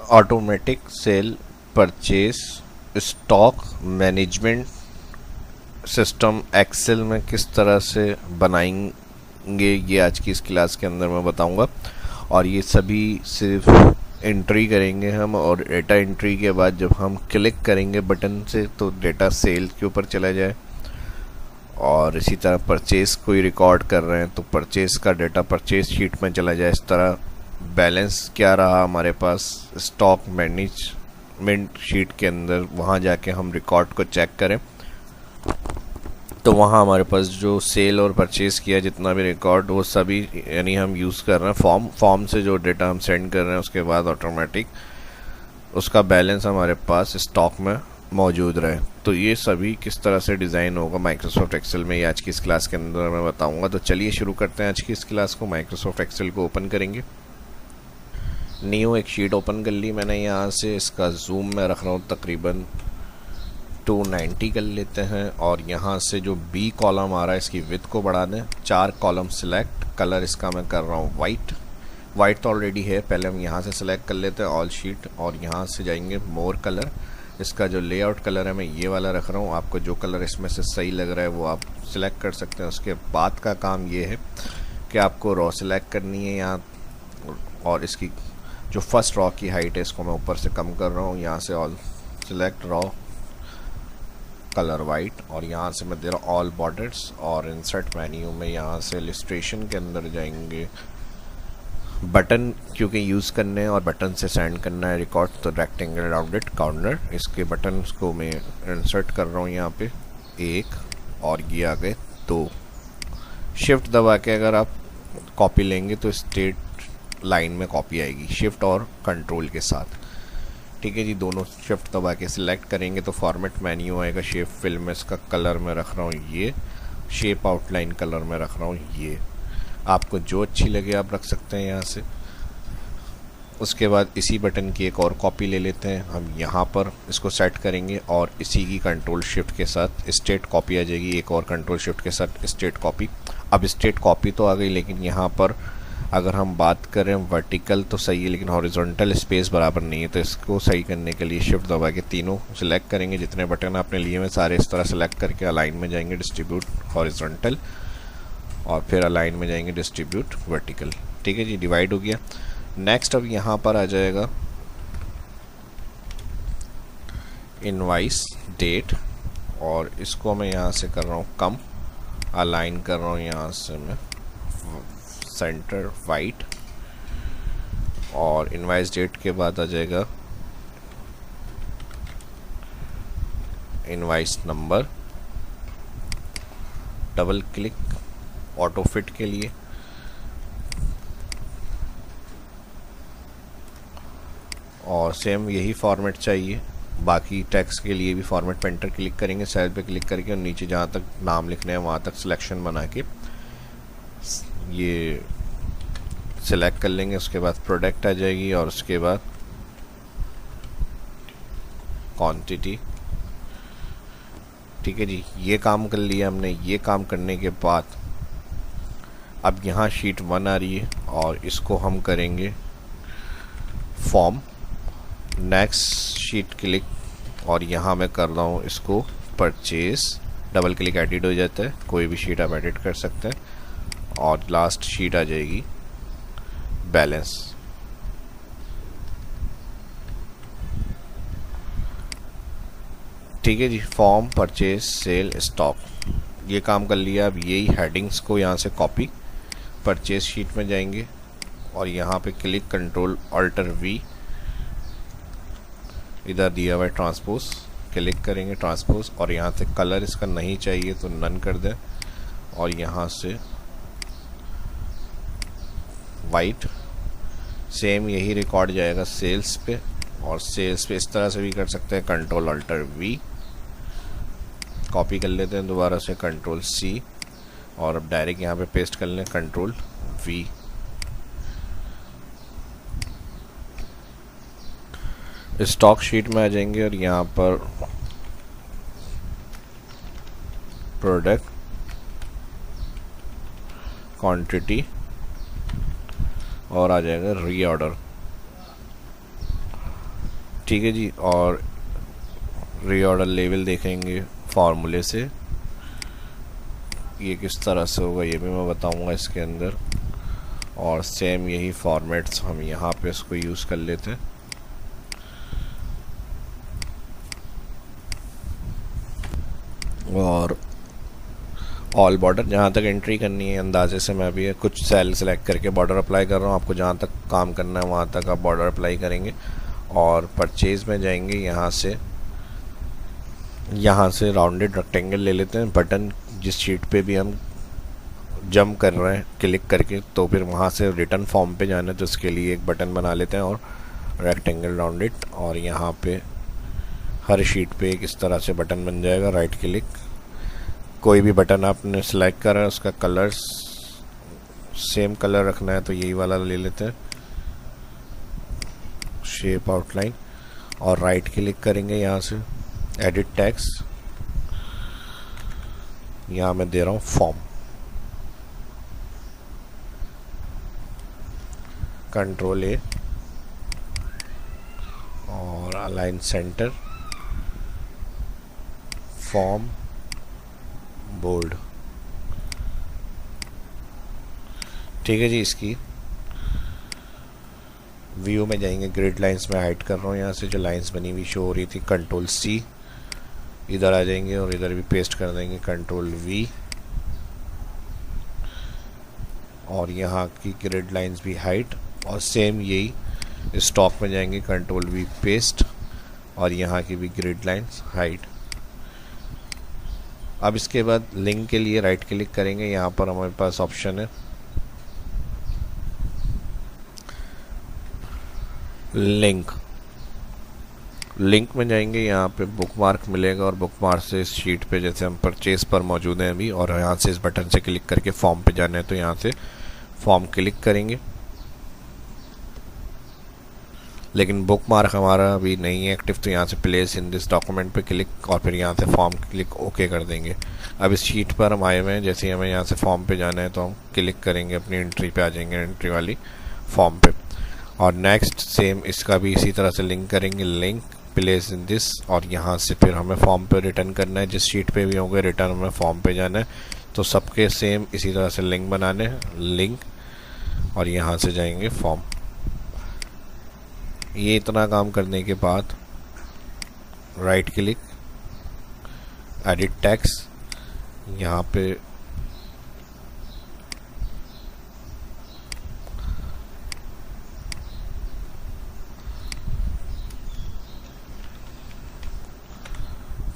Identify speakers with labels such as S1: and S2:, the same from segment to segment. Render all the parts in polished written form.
S1: Automatic sale purchase stock management system Excel में किस तरह से बनाएंगे, ये आज की इस क्लास के अंदर मैं बताऊंगा। और ये सभी सिर्फ एंट्री करेंगे हम, और डेटा एंट्री के बाद जब हम क्लिक करेंगे बटन से तो डेटा सेल के ऊपर चला जाए। और इसी तरह परचेस कोई रिकॉर्ड कर रहे हैं तो परचेस का डेटा परचेस शीट में चला जाए। इस तरह बैलेंस क्या रहा हमारे पास स्टॉक मैनेजमेंट शीट के अंदर, वहाँ जाके हम रिकॉर्ड को चेक करें तो वहाँ हमारे पास जो सेल और परचेज़ किया जितना भी रिकॉर्ड वो सभी, यानी हम यूज़ कर रहे हैं फॉर्म से जो डेटा हम सेंड कर रहे हैं उसके बाद ऑटोमेटिक उसका बैलेंस हमारे पास स्टॉक में मौजूद रहे। तो ये सभी किस तरह से डिज़ाइन होगा माइक्रोसॉफ्ट एक्सेल में, ये आज की इस क्लास के अंदर मैं बताऊंगा। तो चलिए शुरू करते हैं आज की इस क्लास को। माइक्रोसॉफ्ट एक्सेल को ओपन करेंगे। न्यू एक शीट ओपन कर ली मैंने यहाँ से। इसका जूम मैं रख रहा हूँ तकरीबन 290 कर लेते हैं। और यहाँ से जो बी कॉलम आ रहा है इसकी विड्थ को बढ़ा दें। 4 कॉलम सिलेक्ट, कलर इसका मैं कर रहा हूँ वाइट तो ऑलरेडी है, पहले हम यहाँ से सिलेक्ट कर लेते हैं ऑल शीट, और यहाँ से जाएंगे मोर कलर। इसका जो लेआउट कलर है मैं ये वाला रख रहा हूँ। आपको जो कलर इसमें से सही लग रहा है वो आप सिलेक्ट कर सकते हैं। उसके बाद का काम ये है कि आपको रॉ सिलेक्ट करनी है यहाँ, और इसकी जो फर्स्ट रॉ की हाइट है इसको मैं ऊपर से कम कर रहा हूँ। यहाँ से all select raw colour white, और यहाँ से मैं दे रहा हूँ ऑल बॉर्डर्स। और इंसर्ट मेन्यू में यहाँ से इलस्ट्रेशन के अंदर जाएंगे। बटन क्योंकि यूज़ करने हैं और बटन से सेंड करना है रिकॉर्ड, तो रेक्टेंगल राउंडेड कॉर्नर, इसके बटन को मैं इंसर्ट कर रहा हूँ यहाँ पे 1, और ये आ गए 2। शिफ्ट दबा के अगर आप कॉपी लेंगे तो स्ट्रेट लाइन में कॉपी आएगी, शिफ्ट और कंट्रोल के साथ। ठीक है जी, दोनों शिफ्ट दबा के सिलेक्ट करेंगे तो फॉर्मेट मेन्यू आएगा। शेप फिल में इसका कलर में रख रहा हूँ ये, शेप आउटलाइन कलर में रख रहा हूँ ये। आपको जो अच्छी लगे आप रख सकते हैं यहाँ से। उसके बाद इसी बटन की एक और कॉपी ले लेते हैं हम, यहाँ पर इसको सेट करेंगे और इसी की कंट्रोल शिफ्ट के साथ स्ट्रेट कॉपी आ जाएगी। एक और कंट्रोल शिफ्ट के साथ स्ट्रेट कॉपी। अब स्ट्रेट कॉपी तो आ गई, लेकिन यहाँ पर अगर हम बात करें वर्टिकल तो सही है, लेकिन हॉरिजॉन्टल स्पेस बराबर नहीं है। तो इसको सही करने के लिए शिफ्ट दबा के तीनों सिलेक्ट करेंगे, जितने बटन आपने लिए हैं सारे इस तरह सेलेक्ट करके अलाइन में जाएंगे डिस्ट्रीब्यूट हॉरिजॉन्टल, और फिर अलाइन में जाएंगे डिस्ट्रीब्यूट वर्टिकल। ठीक है जी, डिवाइड हो गया। नेक्स्ट अब यहाँ पर आ जाएगा इनवाइस डेट, और इसको मैं यहाँ से कर रहा हूँ कम, अलाइन कर रहा हूँ यहाँ से मैं सेंटर वाइट, और इनवाइस डेट के बाद आ जाएगा invoice number. Double click auto fit के लिए, और सेम यही फॉर्मेट चाहिए बाकी टेक्स्ट के लिए भी। फॉर्मेट पे एंटर क्लिक करेंगे, सेल पे क्लिक करके, और नीचे जहाँ तक नाम लिखने हैं वहाँ तक सिलेक्शन बना के ये सिलेक्ट कर लेंगे। उसके बाद प्रोडक्ट आ जाएगी, और उसके बाद क्वांटिटी। ठीक है जी, ये काम कर लिया हमने। ये काम करने के बाद अब यहाँ शीट 1 आ रही है, और इसको हम करेंगे फॉर्म। नेक्स्ट शीट क्लिक, और यहाँ मैं कर रहा हूँ इसको परचेज। डबल क्लिक एडिट हो जाता है, कोई भी शीट आप एडिट कर सकते हैं। और लास्ट शीट आ जाएगी बैलेंस। ठीक है जी, फॉर्म परचेज सेल स्टॉक ये काम कर लिया। अब यही हेडिंग्स को यहाँ से कॉपी, परचेज शीट में जाएंगे और यहाँ पे क्लिक कंट्रोल अल्टर वी, इधर दिया हुआ है ट्रांसपोज, क्लिक करेंगे ट्रांसपोज, और यहाँ से कलर इसका नहीं चाहिए तो नन कर दें, और यहाँ से वाइट। सेम यही रिकॉर्ड जाएगा सेल्स पे, और सेल्स पे इस तरह से भी कर सकते हैं, कंट्रोल अल्टर वी, कॉपी कर लेते हैं दोबारा से कंट्रोल सी, और अब डायरेक्ट यहाँ पे पेस्ट कर लें कंट्रोल वी। स्टॉक शीट में आ जाएंगे और यहाँ पर प्रोडक्ट क्वांटिटी, और आ जाएगा रीऑर्डर। ठीक है जी। और रीऑर्डर लेवल देखेंगे फार्मूले से, ये किस तरह से होगा ये भी मैं बताऊंगा इसके अंदर। और सेम यही फॉर्मेट्स हम यहाँ पे इसको यूज़ कर लेते हैं। और ऑल बॉर्डर जहाँ तक एंट्री करनी है अंदाजे से मैं भी कुछ सेल सेलेक्ट करके बॉर्डर अप्लाई कर रहा हूँ। आपको जहाँ तक काम करना है वहाँ तक आप बॉर्डर अप्लाई करेंगे। और परचेज़ में जाएंगे, यहाँ से राउंडेड रेक्टेंगल ले लेते हैं। बटन जिस शीट पे भी हम जंप कर रहे हैं क्लिक करके, तो फिर वहाँ से रिटर्न फॉर्म पे जाना है, तो उसके लिए एक बटन बना लेते हैं और रेक्टेंगल राउंडेड। और यहाँ पे हर शीट पे एक इस तरह से बटन बन जाएगा। राइट क्लिक, कोई भी बटन आपने सेलेक्ट करा है उसका कलर सेम कलर रखना है तो यही वाला ले लेते हैं, शेप आउटलाइन। और राइट क्लिक करेंगे, यहाँ से एडिट टेक्स्ट, यहाँ मैं दे रहा हूँ फॉर्म। कंट्रोल ए और अलाइन सेंटर, फॉर्म बोल्ड। ठीक है जी। इसकी व्यू में जाएंगे, ग्रिड लाइंस में हाइड कर रहा हूँ, यहाँ से जो लाइंस बनी हुई शो हो रही थी, कंट्रोल सी, इधर आ जाएंगे और इधर भी पेस्ट कर देंगे, कंट्रोल वी। और यहाँ की ग्रिड लाइंस भी हाइड। और सेम यही स्टॉक में जाएंगे, कंट्रोल वी पेस्ट, और यहाँ की भी ग्रिड लाइंस हाइड। अब इसके बाद लिंक के लिए राइट क्लिक करेंगे, यहाँ पर हमारे पास ऑप्शन है लिंक में जाएंगे, यहाँ पे बुकमार्क मिलेगा और बुकमार्क से इस शीट पे जैसे हम परचेज पर मौजूद हैं अभी, और यहाँ से इस बटन से क्लिक करके फॉर्म पे जाना है तो यहाँ से फॉर्म क्लिक करेंगे। लेकिन बुकमार्क हमारा अभी नहीं है एक्टिव, तो यहाँ से प्लेस इन दिस डॉक्यूमेंट पे क्लिक और फिर यहाँ से फॉर्म क्लिक ओके कर देंगे। अब इस शीट पर हम आए हुए हैं, जैसे ही हमें यहाँ से फॉर्म पे जाना है तो हम क्लिक करेंगे, अपनी एंट्री पे आ जाएंगे, एंट्री वाली फॉर्म पे। और नेक्स्ट सेम इसका भी इसी तरह से लिंक करेंगे, लिंक प्लेस इन दिस, और यहाँ से फिर हमें फॉर्म पे रिटर्न करना है। जिस शीट पे भी होंगे रिटर्न हमें फॉर्म पे जाना है, तो सबके सेम इसी तरह से लिंक बनाने हैं, लिंक, और यहाँ से जाएंगे फॉर्म। ये इतना काम करने के बाद राइट क्लिक, एडिट टेक्स्ट, यहाँ पे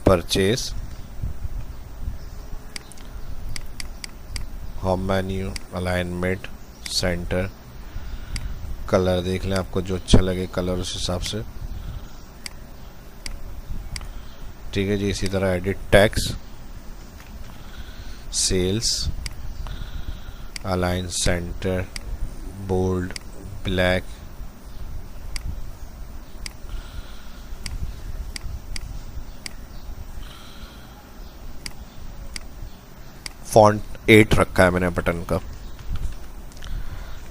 S1: purchase, home menu, alignment, centre, colour देख लें आपको जो अच्छा लगे कलर उस हिसाब से। ठीक है जी। इसी तरह edit text, sales, align centre, bold, black, font 8 रखा है मैंने बटन का,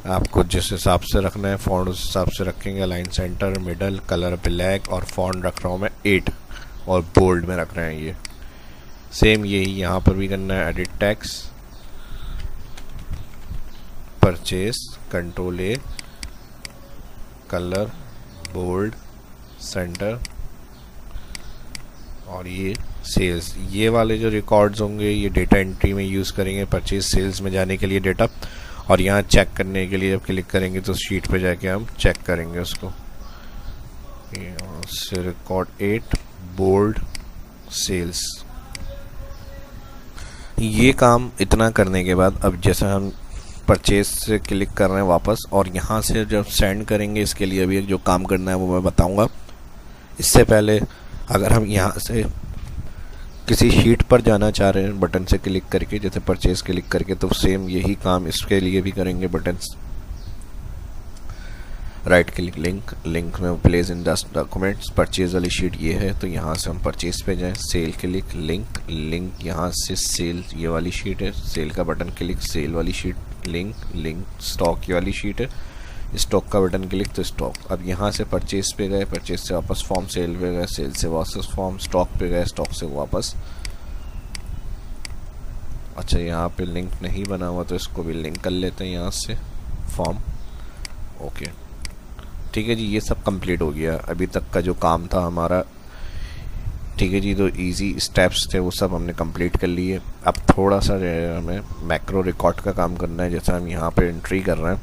S1: आपको जिस हिसाब से रखना है फॉन्ट उस हिसाब से रखेंगे। Align centre, middle, colour black, और फॉन्ट रख रहा हूँ मैं 8 और बोल्ड में रख रहे हैं। ये सेम यही यहाँ पर भी करना है, edit text, purchase, control A, colour, bold, centre, और ये सेल्स। ये वाले जो रिकॉर्ड्स होंगे ये डेटा एंट्री में यूज़ करेंगे, परचेज सेल्स में जाने के लिए डेटा। और यहाँ चेक करने के लिए जब क्लिक करेंगे तो शीट पे जाके हम चेक करेंगे उसको। से रिकॉर्ड 8, बोल्ड, सेल्स। ये काम इतना करने के बाद अब जैसे हम परचेज से क्लिक कर रहे हैं वापस, और यहाँ से जब सेंड करेंगे इसके लिए अभी जो काम करना है वो मैं बताऊँगा। इससे पहले अगर हम यहाँ से किसी शीट पर जाना चाह रहे हैं बटन से क्लिक करके, जैसे परचेज क्लिक करके, तो सेम यही काम इसके लिए भी करेंगे। बटन राइट क्लिक, लिंक में प्लेस इन डॉक्यूमेंट्स, परचेज वाली शीट ये है तो यहाँ से हम परचेज पे जाएं, सेल क्लिक, लिंक यहाँ से सेल ये वाली शीट है, सेल का बटन क्लिक, सेल वाली शीट, लिंक, स्टॉक ये वाली शीट है, स्टॉक का बटन क्लिक तो स्टॉक। अब यहाँ से परचेज पे गए, परचेज से वापस फॉर्म, सेल पे गए, सेल से वापस फॉर्म, स्टॉक पे गए, स्टॉक से वापस। अच्छा यहाँ पे लिंक नहीं बना हुआ तो इसको भी लिंक कर लेते हैं यहाँ से, फॉर्म। ओके ठीक है जी, ये सब कंप्लीट हो गया अभी तक का जो काम था हमारा। ठीक है जी, तो इजी स्टेप्स थे वो सब हमने कंप्लीट कर लिए। अब थोड़ा सा जो है हमें मैक्रो रिकॉर्ड का काम करना है। जैसा हम यहाँ पे एंट्री कर रहे हैं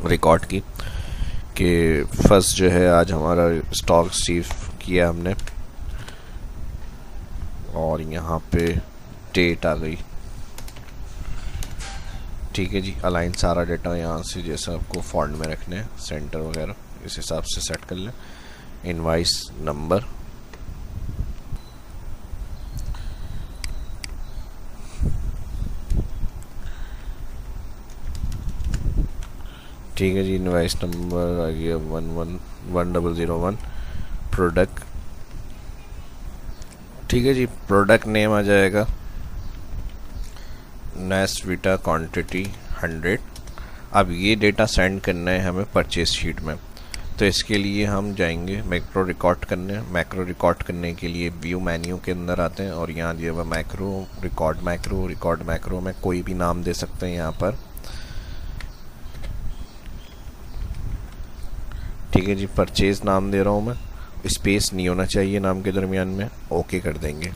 S1: रिकॉर्ड की, कि फर्स्ट जो है आज हमारा स्टॉक रिसीव किया हमने, और यहाँ पे डेट आ गई। ठीक है जी, अलाइन सारा डेटा यहाँ से जैसा आपको फॉन्ट में रखने हैं, सेंटर वगैरह इस हिसाब से सेट कर लें। इनवाइस नंबर, ठीक है जी, इनवाइस नंबर आ गया 111001। प्रोडक्ट, ठीक है जी, प्रोडक्ट नेम आ जाएगा नेस्विटा क्वांटिटी 100। अब ये डेटा सेंड करना है हमें परचेज शीट में, तो इसके लिए हम जाएंगे मैक्रो रिकॉर्ड करने। मैक्रो रिकॉर्ड करने के लिए व्यू मेन्यू के अंदर आते हैं और यहाँ दिया हुआ मैक्रो, रिकॉर्ड मैक्रो में कोई भी नाम दे सकते हैं यहाँ पर। ठीक है जी, परचेज नाम दे रहा हूँ मैं, स्पेस नहीं होना चाहिए नाम के दरमियान में। ओके कर देंगे।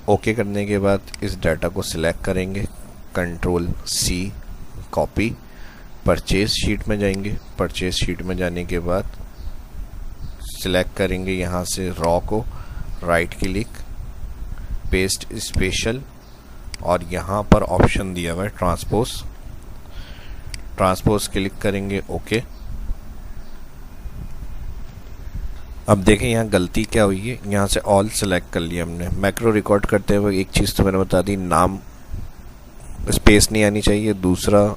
S1: ओके करने के बाद इस डाटा को सिलेक्ट करेंगे, control C copy, purchase sheet में जाएंगे। परचेज शीट में जाने के बाद सिलेक्ट करेंगे यहाँ से रॉ को, राइट क्लिक, पेस्ट स्पेशल, और यहाँ पर ऑप्शन दिया हुआ है ट्रांसपोज क्लिक करेंगे। ओके। अब देखें यहाँ गलती क्या हुई है, यहाँ से ऑल सेलेक्ट कर लिया हमने। मैक्रो रिकॉर्ड करते हुए एक चीज़ तो मैंने बता दी, नाम स्पेस नहीं आनी चाहिए, दूसरा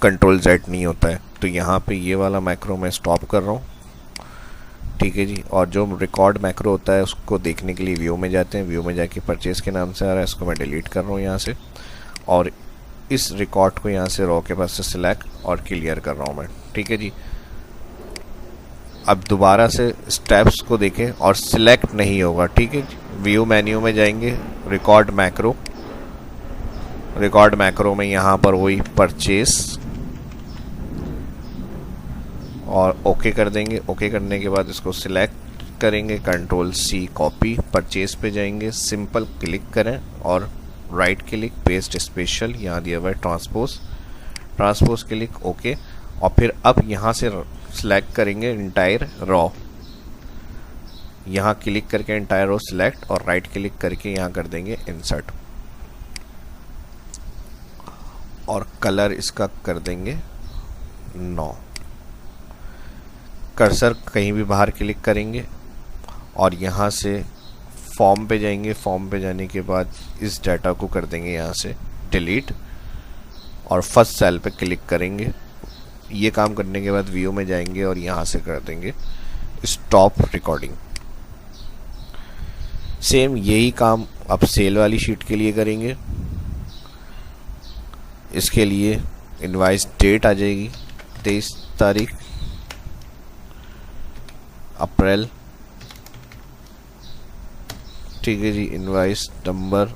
S1: कंट्रोल जेड नहीं होता है। तो यहाँ पे ये वाला मैक्रो मैं स्टॉप कर रहा हूँ। ठीक है जी, और जो रिकॉर्ड मैक्रो होता है उसको देखने के लिए व्यू में जाते हैं, व्यू में जाके परचेज के नाम से आ रहा है, इसको मैं डिलीट कर रहा हूँ यहाँ से, और इस रिकॉर्ड को यहाँ से रॉ के पास से सिलेक्ट और क्लियर कर रहा हूँ मैं। ठीक है जी, अब दोबारा से स्टेप्स को देखें और सिलेक्ट नहीं होगा। ठीक है, व्यू मेन्यू में जाएंगे, रिकॉर्ड मैक्रो में यहाँ पर वही परचेस, और ओके कर देंगे। ओके करने के बाद इसको सिलेक्ट करेंगे, कंट्रोल सी कॉपी, परचेस पे जाएंगे, सिंपल क्लिक करें और राइट क्लिक, पेस्ट स्पेशल, यहाँ दिया हुआ है ट्रांसपोज क्लिक, ओके। और फिर अब यहाँ से सिलेक्ट करेंगे इंटायर रॉ, यहाँ क्लिक करके इंटायर रॉ सिलेक्ट और राइट क्लिक करके यहाँ कर देंगे इंसर्ट, और कलर इसका कर देंगे 9। कर्सर कहीं भी बाहर क्लिक करेंगे और यहाँ से फॉर्म पे जाएंगे। फॉर्म पे जाने के बाद इस डाटा को कर देंगे यहाँ से डिलीट और फर्स्ट सेल पे क्लिक करेंगे। ये काम करने के बाद व्यू में जाएंगे और यहाँ से कर देंगे स्टॉप रिकॉर्डिंग। सेम यही काम अब सेल वाली शीट के लिए करेंगे। इसके लिए इनवाइस डेट आ जाएगी 23 तारीख अप्रैल। ठीक है जी, इनवाइस नंबर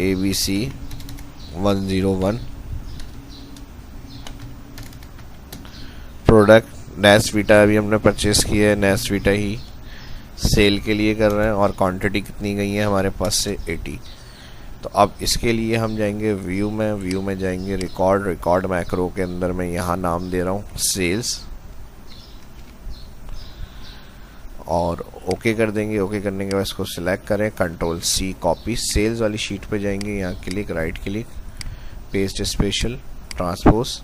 S1: ABC 101, प्रोडक्ट नेस्विटा अभी हमने परचेस किया है, नेस्विटा ही सेल के लिए कर रहे हैं, और क्वांटिटी कितनी गई है हमारे पास से 80। तो अब इसके लिए हम जाएंगे व्यू में जाएंगे रिकॉर्ड मैक्रो के अंदर मैं यहाँ नाम दे रहा हूँ सेल्स, और ओके कर देंगे। ओके करने के बाद इसको सिलेक्ट करें, कंट्रोल सी कॉपी, सेल्स वाली शीट पे जाएंगे, यहाँ click, right click, paste special, transpose,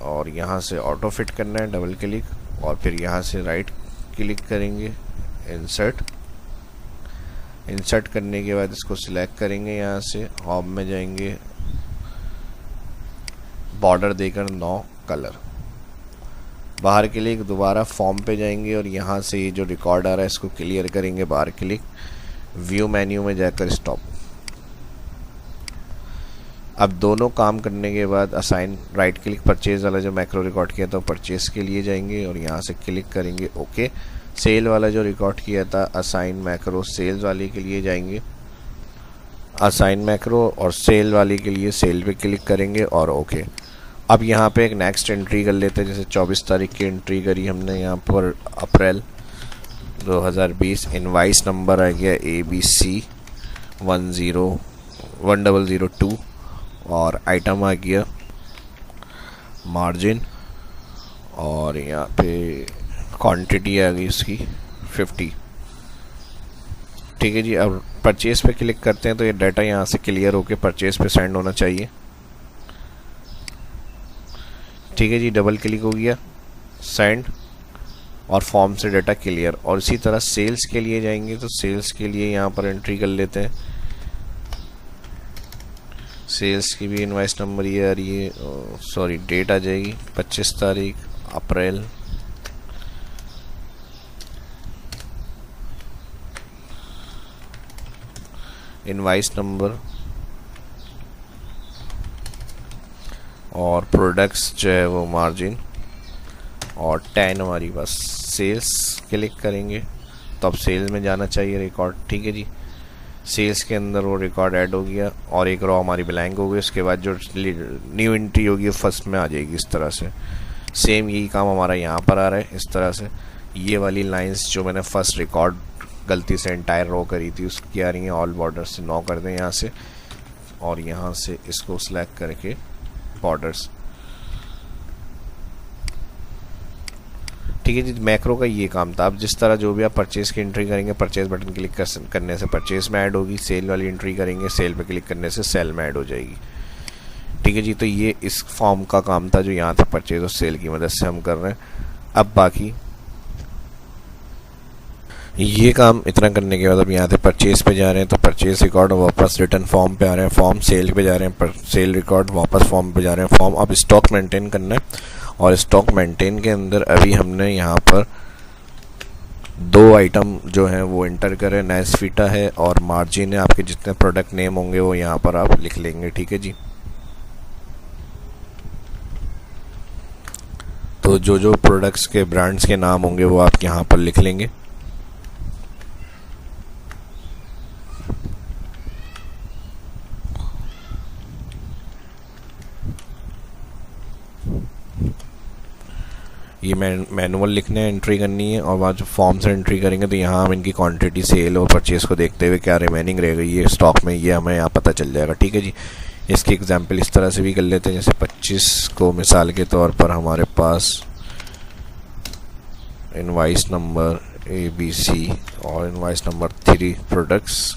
S1: और यहाँ से ऑटो फिट करना है, डबल क्लिक, और फिर यहाँ से राइट क्लिक करेंगे, इंसर्ट करने के बाद इसको सिलेक्ट करेंगे, यहाँ से होम में जाएंगे, बॉर्डर देकर 9 कलर, बाहर क्लिक, दोबारा फॉर्म पे जाएंगे और यहाँ से ये जो रिकॉर्ड आ रहा है इसको क्लियर करेंगे, बाहर क्लिक, व्यू मेन्यू में जाकर स्टॉप। अब दोनों काम करने के बाद असाइन राइट क्लिक परचेज वाला जो मैक्रो रिकॉर्ड किया था परचेज के लिए जाएंगे और यहाँ से क्लिक करेंगे ओके। सेल वाला जो रिकॉर्ड किया था असाइन मैक्रो सेल्स वाले के लिए जाएंगे, असाइन मैक्रो और सेल वाले के लिए सेल पे क्लिक करेंगे और ओके। अब यहाँ पे एक नेक्स्ट एंट्री कर लेते हैं, जैसे 24 तारीख की एंट्री करी हमने यहाँ पर अप्रैल 2020। इनवाइस नंबर आ गया ABC 1002 और आइटम आ गया मार्जिन और यहाँ पे क्वांटिटी आ गई उसकी 50। ठीक है जी। अब परचेज पे क्लिक करते हैं तो ये डाटा यहाँ से क्लियर होके परचेज पे सेंड होना चाहिए। ठीक है जी, डबल क्लिक हो गया, सेंड और फॉर्म से डाटा क्लियर। और इसी तरह सेल्स के लिए जाएंगे तो सेल्स के लिए यहाँ पर एंट्री कर लेते हैं। सेल्स की भी इनवाइस नंबर ये आ रही है, सॉरी डेट आ जाएगी 25 तारीख अप्रैल। इनवाइस नंबर और प्रोडक्ट्स जो है वो मार्जिन और 10 हमारी बस सेल्स क्लिक करेंगे तो अब सेल्स में जाना चाहिए रिकॉर्ड। ठीक है जी, सेल्स के अंदर वो रिकॉर्ड ऐड हो गया और एक रो हमारी ब्लैंक हो गई। उसके बाद जो न्यू एंट्री होगी फर्स्ट में आ जाएगी। इस तरह से सेम यही काम हमारा यहाँ पर आ रहा है। इस तरह से ये वाली लाइंस जो मैंने फर्स्ट रिकॉर्ड गलती से एंटायर रो करी थी उसकी आ रही हैं। ऑल बॉर्डर से 9 कर दें यहाँ से और यहाँ से इसको सिलेक्ट करके बॉर्डर्स। ठीक है जी, मैक्रो का ये काम था। अब जिस तरह जो भी आप परचेज की एंट्री करेंगे परचेज बटन क्लिक करने से परचेज में ऐड होगी, सेल वाली एंट्री करेंगे सेल पे क्लिक करने से सेल में ऐड हो जाएगी। ठीक है जी, तो ये इस फॉर्म का काम था जो यहाँ पे परचेज और सेल की मदद से हम कर रहे हैं। अब बाकी ये काम इतना करने के बाद अब यहाँ से परचेज पे जा रहे हैं तो परचेज रिकॉर्ड वापस रिटर्न फॉर्म पे आ रहे हैं, फॉर्म सेल पे जा रहे हैं, सेल रिकॉर्ड वापस फॉर्म पे जा रहे हैं, फॉर्म। अब स्टॉक मेंटेन करना है और स्टॉक मेंटेन के अंदर अभी हमने यहाँ पर 2 आइटम जो हैं वो इंटर करें, नेस्फिटा है और मार्जिन है। आपके जितने प्रोडक्ट नेम होंगे वो यहाँ पर आप लिख लेंगे। ठीक है जी, तो जो जो प्रोडक्ट्स के ब्रांड्स के नाम होंगे वो आप यहाँ पर लिख लेंगे। ये मैनुअल लिखने हैं, एंट्री करनी है और वहाँ जो फॉर्म से एंट्री करेंगे तो यहाँ हम इनकी क्वांटिटी सेल और परचेज को देखते हुए क्या रिमेनिंग रहेगा ये स्टॉक में ये हमें यहाँ पता चल जाएगा। ठीक है जी, इसकी एग्जांपल इस तरह से भी कर लेते हैं। जैसे 25 को मिसाल के तौर पर हमारे पास इनवाइस नंबर ABC और invoice number 3 products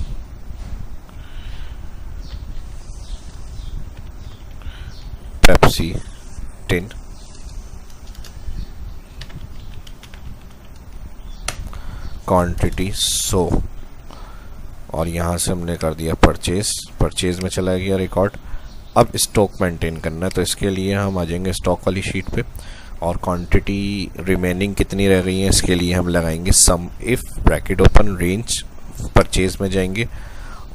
S1: Pepsi 10 quantity 100 और यहाँ से हमने कर दिया परचेज में चला गया रिकॉर्ड। अब स्टॉक मेंटेन करना है तो इसके लिए हम आ जाएंगे स्टॉक वाली शीट पे और क्वांटिटी रिमेनिंग कितनी रह गई है इसके लिए हम लगाएंगे sum if bracket open range. Purchase में जाएंगे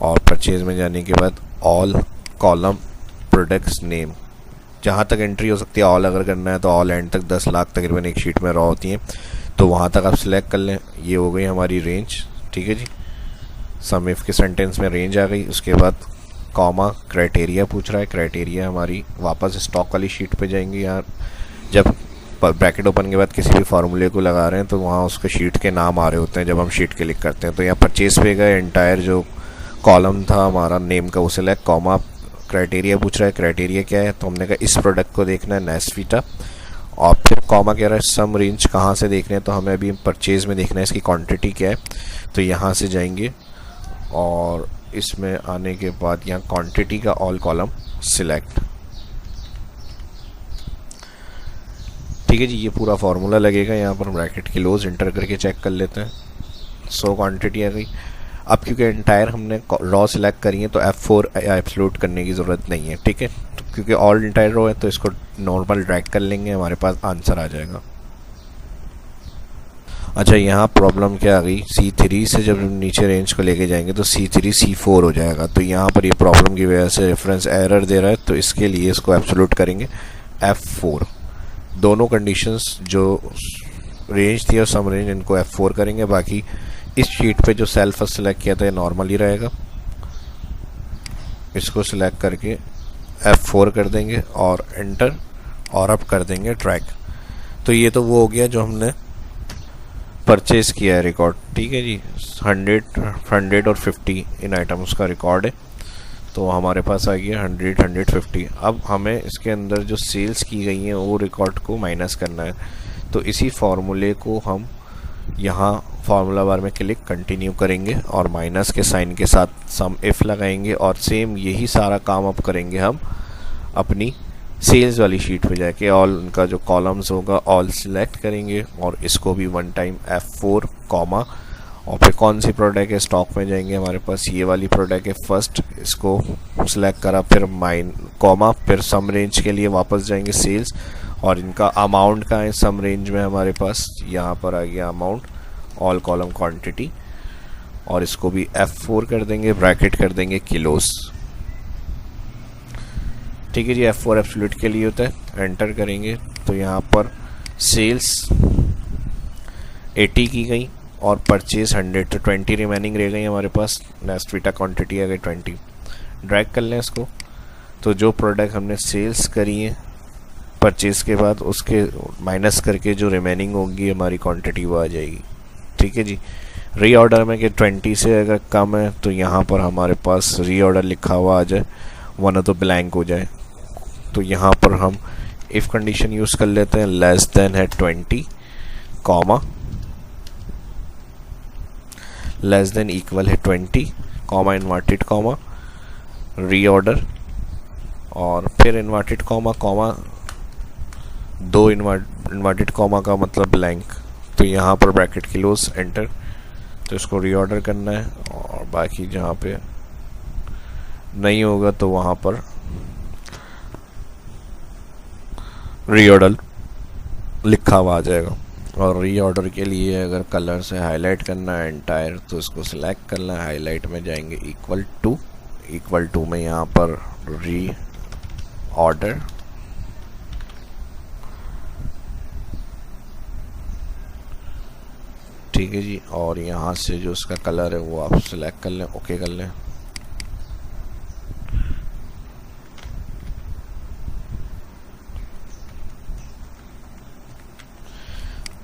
S1: और परचेज में जाने के बाद ऑल कॉलम प्रोडक्ट्स नेम जहाँ तक एंट्री हो सकती है ऑल अगर करना है तो ऑल एंड तक 10 लाख तकरीबन एक शीट में रॉ होती हैं तो वहाँ तक आप सिलेक्ट कर लें। ये हो गई हमारी रेंज। ठीक है जी, सम इफ के सेंटेंस में रेंज आ गई। उसके बाद कॉमा क्राइटेरिया पूछ रहा है, क्राइटेरिया हमारी वापस स्टॉक वाली शीट पे जाएंगे। यार जब ब्रैकेट ओपन के बाद किसी भी फार्मूले को लगा रहे हैं तो वहाँ उसके शीट के नाम आ रहे होते हैं जब हम शीट क्लिक करते हैं। तो यहाँ परचेज पे गए, एंटायर जो कॉलम था हमारा नेम का वो सिलेक्ट, कॉमा क्राइटेरिया पूछ रहा है, क्राइटेरिया क्या है तो हमने कहा इस प्रोडक्ट को देखना है नेस्फिटा और फिर कॉमा कह रहा है सम रेंज कहाँ से देखना है तो हमें अभी परचेज में देखना है इसकी क्वांटिटी क्या है। तो यहाँ से जाएंगे और इसमें आने के बाद यहाँ क्वांटिटी का ऑल कॉलम सिलेक्ट। ठीक है जी, ये पूरा फार्मूला लगेगा। यहाँ पर ब्रैकेट क्लोज एंटर करके चेक कर लेते हैं। 100 क्वांटिटी आ गई। अब क्योंकि एंटायर हमने रॉ सिलेक्ट करी है तो F4 एब्सोल्यूट करने की ज़रूरत नहीं है। ठीक है, तो क्योंकि ऑल एंटायर रो है तो इसको नॉर्मल ड्रैग कर लेंगे, हमारे पास आंसर आ जाएगा। अच्छा, यहाँ प्रॉब्लम क्या आ गई, C3 से जब नीचे रेंज को लेके जाएंगे तो C3 C4 हो जाएगा। तो यहाँ पर ये प्रॉब्लम की वजह से रेफरेंस एरर दे रहा है, तो इसके लिए इसको एब्सोल्यूट करेंगे F4। दोनों कंडीशंस जो रेंज थी और सम रेंज, इनको F4 करेंगे। बाकी इस शीट पे जो सेल फर्स्ट सेलेक्ट किया था ये नॉर्मल ही रहेगा, इसको सिलेक्ट करके F4 कर देंगे और एंटर, और अब कर देंगे ड्रैग। तो ये तो वो हो गया जो हमने परचेज किया है रिकॉर्ड, ठीक है जी। 100 और 50 इन आइटम्स का रिकॉर्ड है, तो हमारे पास आ गया 100 150। अब हमें इसके अंदर जो सेल्स की गई हैं वो रिकॉर्ड को माइनस करना है। तो इसी फार्मूले को हम यहाँ फार्मूला बार में क्लिक कंटिन्यू करेंगे और माइनस के साइन के साथ सम इफ लगाएंगे, और सेम यही सारा काम अब करेंगे हम अपनी सेल्स वाली शीट पे जाके। ऑल उनका जो कॉलम्स होगा ऑल सिलेक्ट करेंगे और इसको भी वन टाइम F4 कॉमा, और फिर कौन सी प्रोडक्ट है स्टॉक में जाएंगे, हमारे पास ये वाली प्रोडक्ट है फर्स्ट, इसको सिलेक्ट करा, फिर माइन कॉमा, फिर सम रेंज के लिए वापस जाएंगे सेल्स, और इनका अमाउंट का है सम रेंज में हमारे पास, यहाँ पर आ गया अमाउंट, ऑल कॉलम क्वांटिटी, और इसको भी F4 कर देंगे, ब्रैकेट कर देंगे किलोस, ठीक है जी। F4 एब्सोल्यूट के लिए होता है, एंटर करेंगे तो यहाँ पर सेल्स 80 की गई और परचेज 100, तो 20 रिमेनिंग रह गई हमारे पास। नेक्स्ट बीटा क्वांटिटी आ गई 20, ड्रैग कर लें इसको। तो जो प्रोडक्ट हमने सेल्स करी है परचेज के बाद, उसके माइनस करके जो रिमेनिंग होगी हमारी क्वांटिटी वो आ जाएगी, ठीक है जी। रीऑर्डर में कि 20 से अगर कम है तो यहाँ पर हमारे पास रीऑर्डर लिखा हुआ आ जाए, वरना तो ब्लैंक हो जाए। तो यहाँ पर हम इफ़ कंडीशन यूज़ कर लेते हैं, लेस देन है 20 कॉमा, लेस देन इक्वल है 20 कॉमा, इन्वर्टेड कॉमा, रीऑर्डर, और फिर इन्वर्टेड कॉमा कॉमा, दो इन्वर्टेड कॉमा का मतलब ब्लैंक। तो यहाँ पर ब्रैकेट क्लोज, एंटर। तो इसको रीऑर्डर करना है, और बाकी जहाँ पे नहीं होगा तो वहाँ पर रीऑर्डर लिखा हुआ आ जाएगा। और रीऑर्डर के लिए अगर कलर से हाईलाइट करना है एंटायर, तो इसको सिलेक्ट करना है, हाईलाइट में जाएंगे इक्वल टू में यहाँ पर रीऑर्डर, ठीक है जी। और यहाँ से जो उसका कलर है वो आप सिलेक्ट कर लें, ओके कर लें।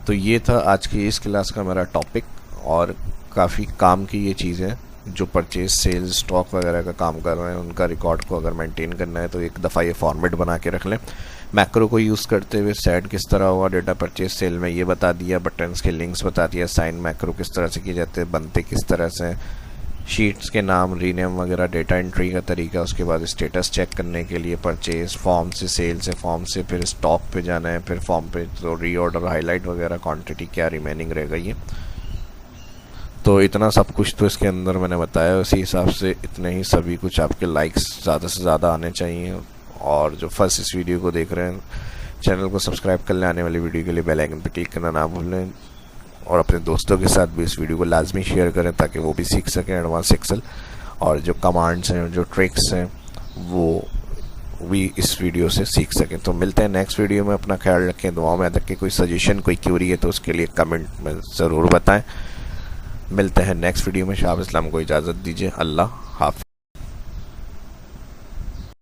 S1: तो ये था आज की इस क्लास का मेरा टॉपिक, और काफ़ी काम की ये चीज़ें जो परचेज सेल्स स्टॉक वगैरह का काम कर रहे हैं, उनका रिकॉर्ड को अगर मेंटेन करना है तो एक दफ़ा ये फॉर्मेट बना के रख लें। मैक्रो को यूज़ करते हुए सेट किस तरह हुआ, डेटा परचेज सेल में ये बता दिया, बटन्स के लिंक्स बता दिया, साइन मैक्रो किस तरह से किए जाते हैं, बनते किस तरह से, शीट्स के नाम, रीनेम वगैरह, डेटा एंट्री का तरीका, उसके बाद स्टेटस चेक करने के लिए परचेज, फॉर्म से सेल से, फॉर्म से फिर स्टॉक पे जाना है, फिर फॉर्म पे तो रीऑर्डर, हाईलाइट वगैरह, क्वांटिटी क्या रिमेनिंग रह गई है। तो इतना सब कुछ तो इसके अंदर मैंने बताया, उसी हिसाब से इतने ही सभी कुछ आपके लाइक्स ज़्यादा से ज़्यादा आने चाहिए। और जो फर्स्ट इस वीडियो को देख रहे हैं, चैनल को सब्सक्राइब कर लें, आने वाली वीडियो के लिए बेल आइकन पर क्लिक करना ना भूलें, और अपने दोस्तों के साथ भी इस वीडियो को लाजमी शेयर करें ताकि वो भी सीख सकें एडवांस एक्सेल, और जो कमांड्स हैं, जो ट्रिक्स हैं, वो भी इस वीडियो से सीख सकें। तो मिलते हैं नेक्स्ट वीडियो में, अपना ख्याल रखें, दुआ में तक कि कोई सजेशन, कोई क्यूरी है तो उसके लिए कमेंट में ज़रूर बताएं। मिलते हैं नेक्स्ट वीडियो में, शाह इस्लाम को इजाज़त दीजिए, अल्लाह